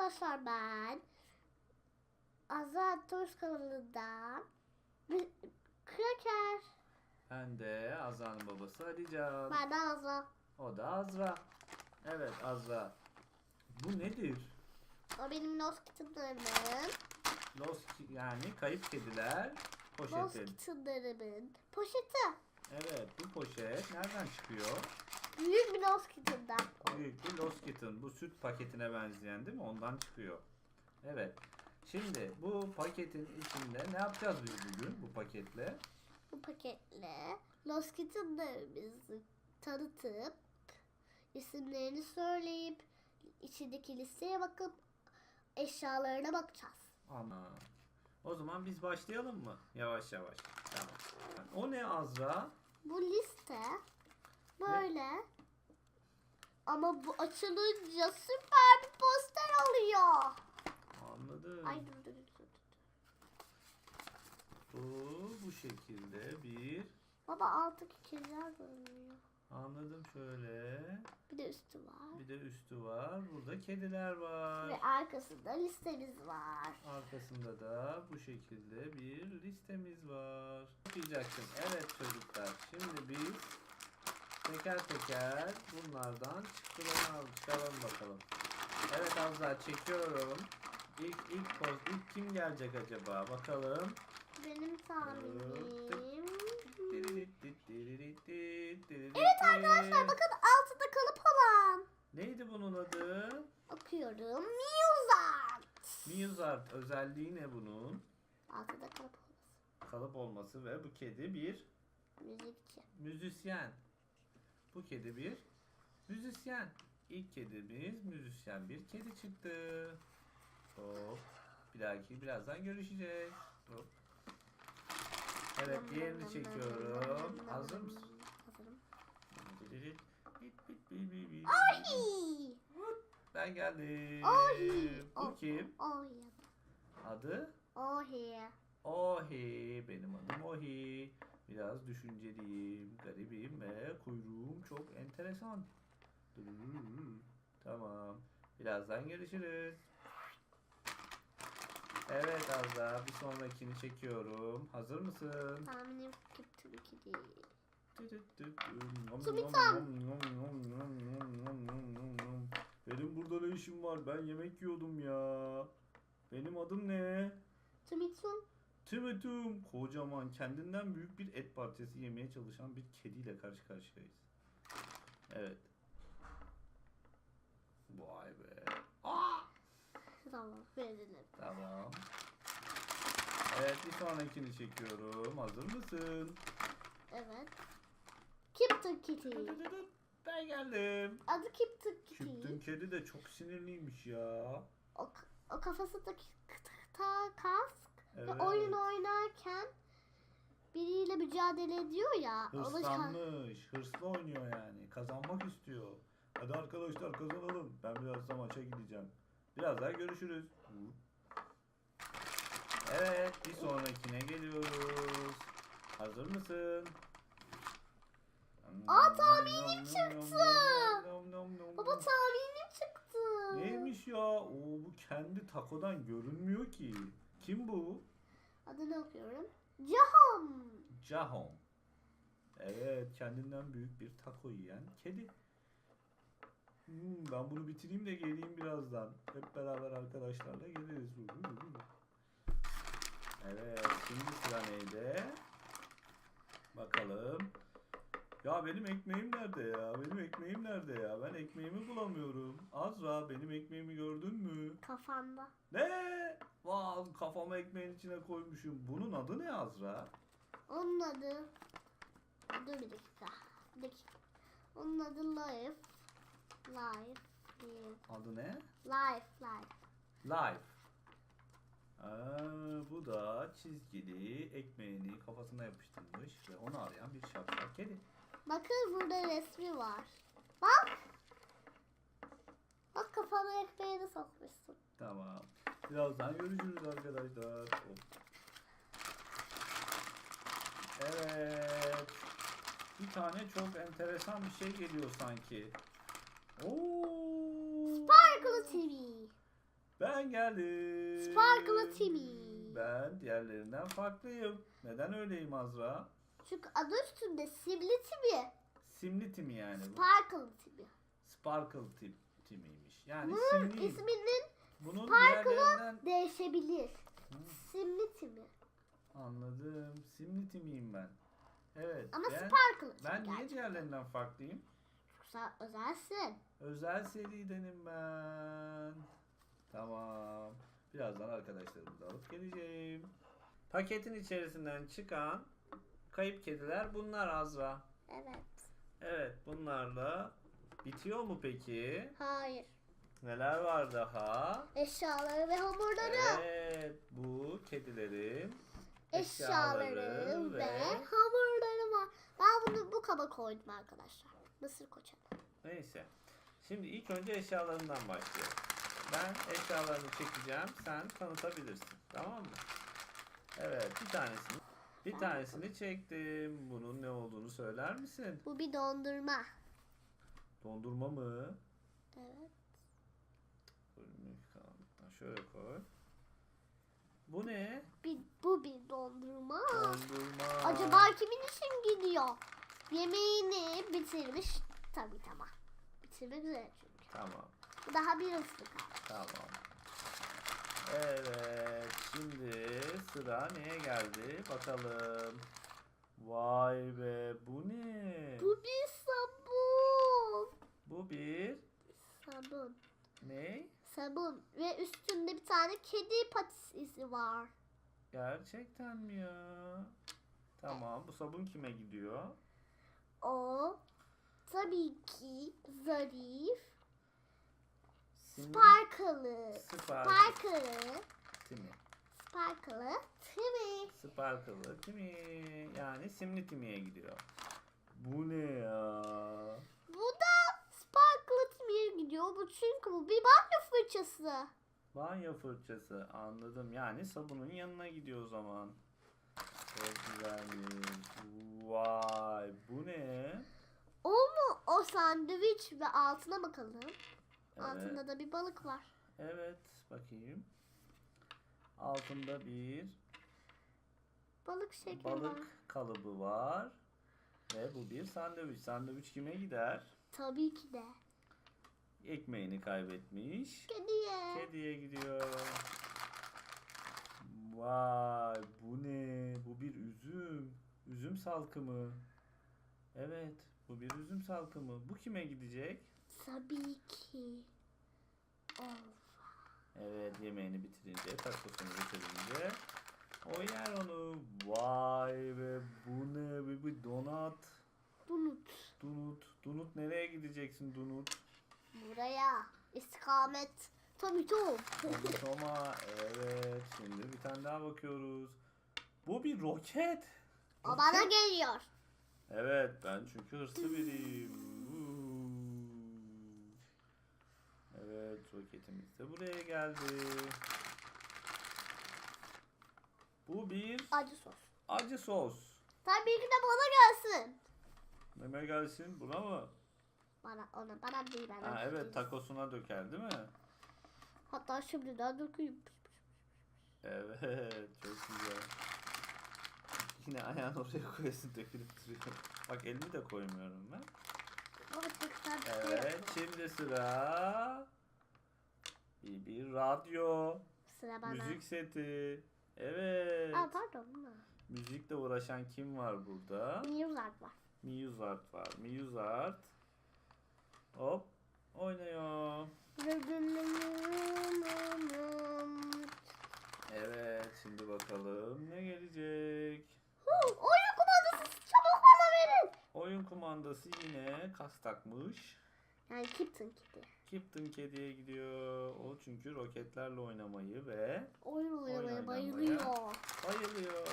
arkadaşlar, ben Azra Toys kanalından bir Kraker. Ben de Azra'nın babası Alican. Ben de Azra. O da Azra. Evet Azra. Bu nedir? O benim Lost Kitten'larımın. Yani kayıp kediler Lost poşeti. Kitten'larımın poşeti. Evet, bu poşet nereden çıkıyor? Büyük bir Lost Kitten'dan. Büyük bir Lost Kitten. Bu süt paketine benzeyen değil mi? Ondan çıkıyor. Evet. Şimdi bu paketin içinde ne yapacağız biz bugün bu paketle? Bu paketle Lost Kitten'larımızı tanıtıp, isimlerini söyleyip, içindeki listeye bakıp eşyalarına bakacağız. Ana. O zaman biz başlayalım mı? Yavaş yavaş. Tamam. O ne Azra? Bu liste böyle. Ama bu açılınca süper bir poster oluyor. Anladım. Ay dur. Bu şekilde bir. Baba alttaki kediler görünüyor. Anladım şöyle. Bir de üstü var. Bir de üstü var. Burada kediler var. Ve arkasında listemiz var. Arkasında da bu şekilde bir listemiz var. Okuyacaksın. Evet çocuklar. Şimdi biz teker teker bunlardan çıkaralım bakalım. Evet Azra çekiyorum. İlk kim gelecek acaba? Bakalım. Benim tahminim. Evet Evet arkadaşlar, bakın altında kalıp olan. Neydi bunun adı? Okuyorum. Muzart. Muzart. Özelliği ne bunun? Altında kalıp olması. Kalıp olması ve bu kedi bir Müzikçi. müzisyen. Bu kedi bir müzisyen. İlk kedimiz müzisyen bir kedi çıktı. Hop. Birazdan görüşeceğiz. Hop. Evet diğerini çekiyorum. Hazır mısın? Hazırım. Ay! Ben geldim. Ohi. Bu kim? Ohi. Adı? Ohi. Ohi. Benim adım Ohi. Biraz düşünceliyim, garibim ve kuyruğum çok enteresan. Tamam. Birazdan görüşürüz. Evet Azra, bir sonrakini çekiyorum. Hazır mısın? Tahminim tabii ki değil. Tumitan. Benim burada ne işim var? Ben yemek yiyordum ya. Benim adım ne? Tumitun. Tümetum. Kocaman, kendinden büyük bir et parçası yemeye çalışan bir kediyle karşı karşıyayız. Evet. Vay be. Aa! Tamam, verelim. Tamam. Evet, bir sonrakini çekiyorum. Hazır mısın? Evet. Captain Kitty. Ben geldim. Adı Captain Kitty. Küptün kedi de çok sinirliymiş ya. O kafasındaki kask Evet. ve oyun oynarken biriyle mücadele ediyor ya. Hırslanmış. Hırslı oynuyor yani. Kazanmak istiyor. Hadi arkadaşlar kazanalım. Ben biraz da maça gideceğim. Birazdan görüşürüz. Evet, bir sonrakine geliyoruz. Hazır mısın? Aa, tahminim çıktı. Baba tahminim çıktı. Neymiş ya? Oo, bu kendi takodan görünmüyor ki. Kim bu? Adını okuyorum. Caham. Jahon. Evet, kendinden büyük bir taco yiyen kedi. Ben bunu bitireyim de geleyim birazdan. Hep beraber arkadaşlarla geliriz. Evet, şimdi sıra neydi? Bakalım. Ya benim ekmeğim nerede ya? Benim ekmeğim nerede ya? Ben ekmeğimi bulamıyorum. Azra, benim ekmeğimi gördün mü? Kafanda. Ne? Vay, kafamı ekmeğin içine koymuşum. Bunun adı ne Azra? Onun adı... Dur bir dakika. Onun adı Life. Adı ne? Life. Life. Bu da çizgili ekmeğini kafasına yapıştırmış ve onu arayan bir şapşal kedi. Bakın burada resmi var. Bak. Bak, kafana ekmeğini sokmuşsun. Tamam. Birazdan görüşürüz arkadaşlar. Hop. Evet. Bir tane çok enteresan bir şey geliyor sanki. Oo. Sparkle TV. Ben geldim. Sparkle Timmy. Ben diğerlerinden farklıyım. Neden öyleyim Azra? Çünkü adı üstünde Simli Timmy. Simli Timmy yani. Bu. Sparkle Timmy. Sparkle Timmy'ymiş. Yani Bunun simliyim. isminin Bunun Sparkle'ı diğerlerinden... değişebilir. Hı, Simli Timmy. anladım. Simli Timmy'yim ben. Evet. Ama ben Sparkle Timmy ben niye gerçekten. diğerlerinden farklıyım? Çünkü sen özelsin. Özel seridenim ben. Tamam. Birazdan arkadaşlarımı da alıp geleceğim. Paketin içerisinden çıkan kayıp kediler bunlar Azra. Evet. Evet, bunlarla bitiyor mu peki? Hayır. Neler var daha? Eşyaları ve hamurları. Evet, bu kedilerin Eşyaları ve hamurları var. Ben bunu bu kaba koydum arkadaşlar. Mısır koçanı. neyse. Şimdi ilk önce eşyalarından başlayalım. Ben eşyalarını çekeceğim, sen tanıtabilirsin. Tamam mı? Evet, bir tanesini çektim. Bunun ne olduğunu söyler misin? Bu bir dondurma. Dondurma mı? Evet. Şöyle koy. Bu ne? Bu bir dondurma. Dondurma. Acaba kimin için gidiyor? Yemeğini bitirmiş. Tabii tamam. Bitirmek üzere çünkü. Tamam. Bu daha bir ıslık kaldı. Tamam. Evet. Şimdi sıra neye geldi? Bakalım. Vay be. Bu ne? Bu bir sabun. Bu bir Sabun. ne? Sabun. Ve üstünde bir tane kedi patis izi var. Gerçekten mi ya? Tamam. Bu sabun kime gidiyor? O tabii ki zarif. Simli Sparkle'ı. Sparkle Sparkle'ı. Timmy. Sparkle'ı. Timmy. Sparkle'lı Timmy. Yani Simli Timmy'ye gidiyor. Bu ne ya? Bu da Sparkle Timmy'ye gidiyor. Bu çünkü bu bir banyo fırçası. Banyo fırçası. Anladım. Yani sabunun yanına gidiyor o zaman. Çok güzelmiş. Vay. Bu ne? O mu o sandviç ve altına bakalım. Evet. Altında da bir balık var. Evet. Bakayım. Altında bir Balık şekli var. balık kalıbı var. Ve bu bir sandviç. Sandviç kime gider? Tabii ki de. Ekmeğini kaybetmiş. Kediye. Kediye gidiyor. Vay, bu ne? Bu bir üzüm. Üzüm salkımı. Evet, bu bir üzüm salkımı. Bu kime gidecek? Tabii ki. Of. Evet, yemeğini bitirince, tatlısını bitirince o yer onu. Vay be, bu ne? Bu donat. Bulut. Donut nereye gideceksin Donut? Buraya. İstikamet. Tabii ki o. Toma, evet. Şimdi bir tane daha bakıyoruz. Bu bir roket. O bana geliyor. Evet, ben çünkü hırslı biriyim. Evet, roketimiz de buraya geldi. Bu bir Acı sos. acı sos. Tabii ki de bana gelsin. Neme gelsin? Buna mı? Bana değil bana. Ha, evet, değil. takosuna döker değil mi? Hatta şimdiden dökeyim. Evet, çok güzel. Yine ayağını oraya koyasın, dökülüp duruyor. Bak, elimi de koymuyorum ben. Ama çok güzel bir şey Evet, yapıyor. şimdi sıra bir radyo, Sıra bana. müzik seti. Evet. Aa pardon. Müzikle uğraşan kim var burada? Muzart var. Muzart var. Muzart. Hop, oynuyor. Evet, şimdi bakalım ne gelecek. Oyun kumandası çabuk bana verin. Oyun kumandası yine kas takmış. Yani Captain Kitty. Captain Kedi'ye gidiyor. O çünkü roketlerle oynamayı ve Oyun oynamaya oynamaya bayılıyor. bayılıyor.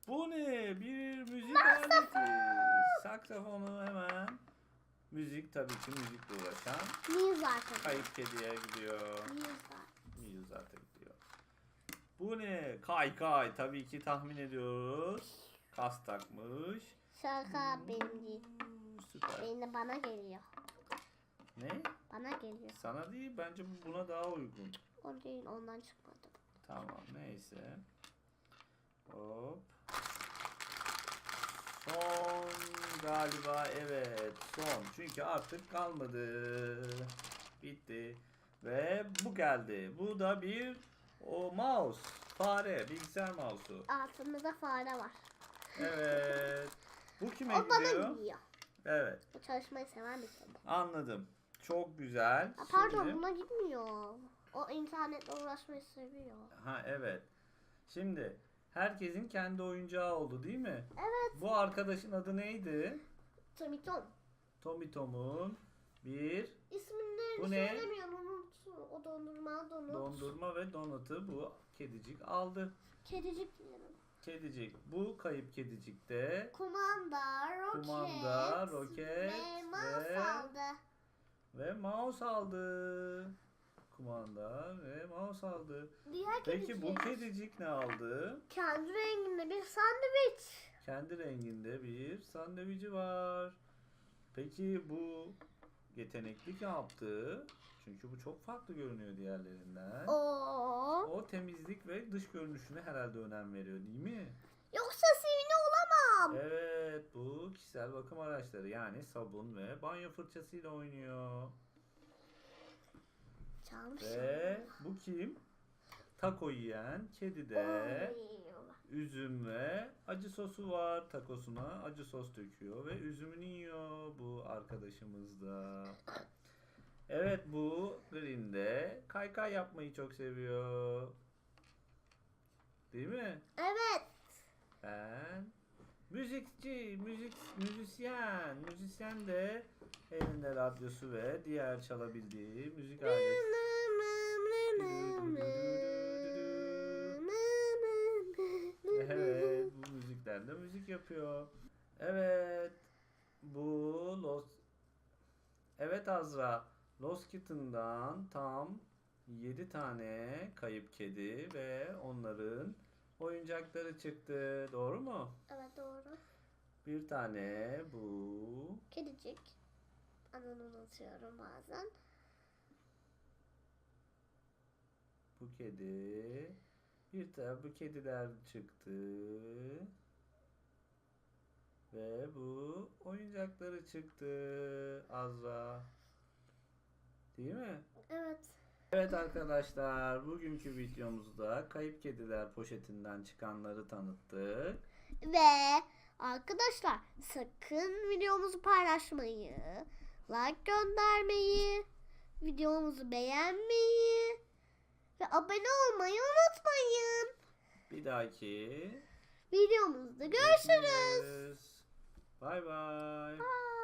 Bu ne? Bir müzik aleti. Saksafonu hemen. Müzik, tabii ki müzikle uğraşan Muzart. kayıp kediye gidiyor. Muzart. Muzart'a gidiyor. Bu ne? Kaykay. Tabii ki tahmin ediyoruz. Kas takmış. Şaka benim değil. Süper. Benim de bana geliyor. Ne? Bana geliyor. Sana değil, bence bu buna daha uygun. O değil, ondan çıkmadı. Tamam, neyse. Hop. Son galiba, evet son. Çünkü artık kalmadı. Bitti. Ve bu geldi. Bu da bir mouse. Fare. Bilgisayar mouse'u. Altında da fare var. Evet. Bu kime O bana gidiyor? gidiyor. Evet. Bu çalışmayı seven bir kedi. Anladım. Çok güzel. Pardon, Şimdi- buna gitmiyor. O internetle uğraşmayı seviyor. Ha evet. Şimdi herkesin kendi oyuncağı oldu değil mi? Evet. Bu arkadaşın adı neydi? Tommy Tom. Tommy Tom'un bir İsmini Bu ne? söylemiyorum, unuttum. O dondurma, donut. dondurma ve donatı bu kedicik aldı. Kedicik diyelim. Kedicik. Bu kayıp kedicik de Kumanda, roket. Kumanda, roket ve mouse ve- aldı. ve mouse aldı. Kumanda ve mouse aldı. Diğer Peki bu kedicik kedicik ne aldı? kendi renginde bir sandviç. Kendi renginde bir sandviçi var. Peki bu yetenekli ne yaptı? Çünkü bu çok farklı görünüyor diğerlerinden. O temizlik ve dış görünüşüne herhalde önem veriyor değil mi? Yoksa sivri olamam. Evet, bu kişisel bakım araçları yani sabun ve banyo fırçasıyla oynuyor. Çalmış. Ve bu kim? Taco yiyen kedi de üzüm ve acı sosu var. Takosuna acı sos döküyor ve üzümünü yiyor bu arkadaşımız da. Evet, bu Green de kaykay yapmayı çok seviyor. Değil mi? Evet. Ben müzikçi, müzisyen. Müzisyen de elinde radyosu ve diğer çalabildiği müzik aleti. Evet, bu müziklerle müzik yapıyor. Evet, bu Evet Azra, Lost Kitten'dan tam 7 tane kayıp kedi ve onların oyuncakları çıktı. Doğru mu? Evet, doğru. Bir tane bu. Kedicik. Adını unutuyorum bazen. Bu kedi. Bir tane bu kediler çıktı. Ve bu oyuncakları çıktı Azra. Değil mi? Evet. Evet arkadaşlar, bugünkü videomuzda kayıp kediler poşetinden çıkanları tanıttık. Ve arkadaşlar, sakın videomuzu paylaşmayı, like göndermeyi, videomuzu beğenmeyi ve abone olmayı unutmayın. Bir dahaki Videomuzda görüşürüz. Bye bye. Bye.